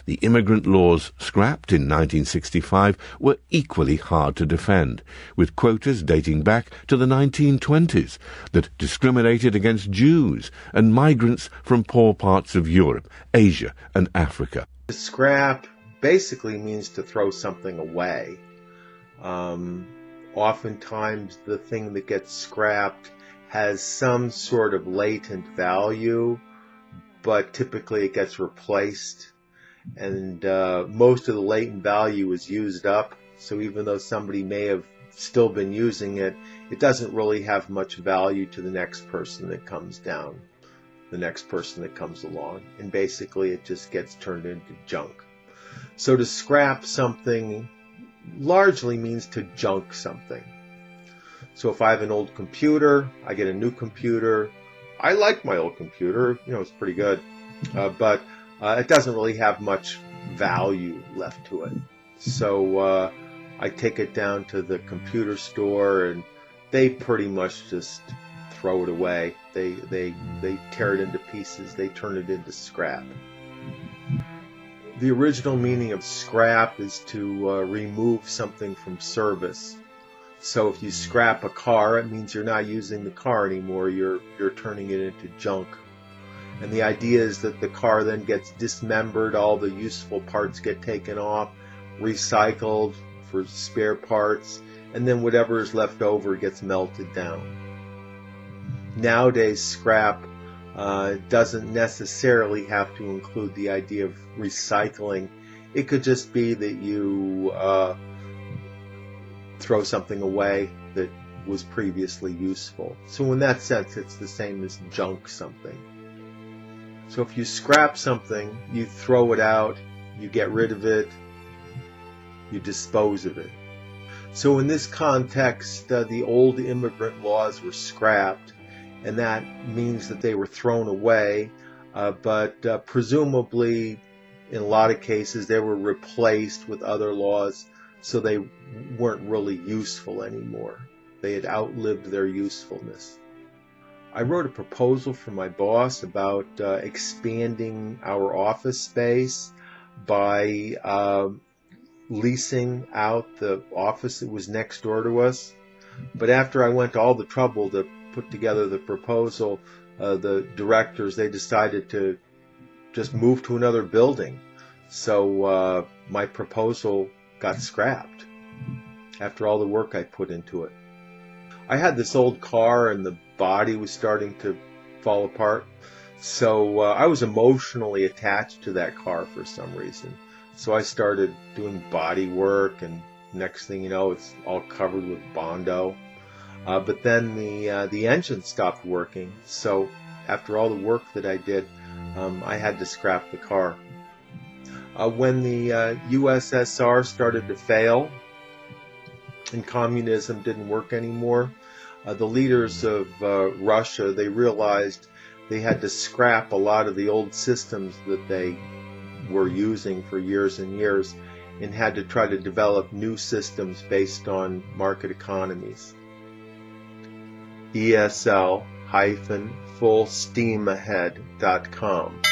The immigrant laws scrapped in 1965 were equally hard to defend, with quotas dating back to the 1920s that discriminated against Jews and migrants from poor parts of Europe, Asia, and Africa. To scrap basically means to throw something away. Oftentimes the thing that gets scrapped has some sort of latent value, but typically it gets replaced, and most of the latent value is used up. So even though somebody may have still been using it, it doesn't really have much value to the next person that comes down, the next person that comes along, and basically it just gets turned into junk. So to scrap something largely means to junk something. So if I have an old computer, I get a new computer. I like my old computer, it's pretty good, but it doesn't really have much value left to it. So I take it down to the computer store, and they pretty much just throw it away. They tear it into pieces. They turn it into scrap. The original meaning of scrap is to remove something from service. So if you scrap a car, it means you're not using the car anymore. You're turning it into junk. And the idea is that the car then gets dismembered, all the useful parts get taken off, recycled for spare parts, and then whatever is left over gets melted down. Nowadays, scrap doesn't necessarily have to include the idea of recycling. It could just be that you throw something away that was previously useful. So in that sense, it's the same as junk something. So if you scrap something, you throw it out, you get rid of it, you dispose of it. So in this context, the old immigrant laws were scrapped, and that means that they were thrown away, but presumably in a lot of cases they were replaced with other laws, so they weren't really useful anymore. They had outlived their usefulness. I wrote a proposal for my boss about expanding our office space by leasing out the office that was next door to us. But after I went to all the trouble to put together the proposal, the directors, they decided to just move to another building. So my proposal got scrapped after all the work I put into it. I had this old car and the body was starting to fall apart. So I was emotionally attached to that car for some reason. So I started doing body work, and next thing you know, it's all covered with Bondo. But then the engine stopped working. So after all the work that I did, I had to scrap the car. When the USSR started to fail and communism didn't work anymore, the leaders of Russia, they realized they had to scrap a lot of the old systems that they were using for years and years, and had to try to develop new systems based on market economies. ESL-fullsteamahead.com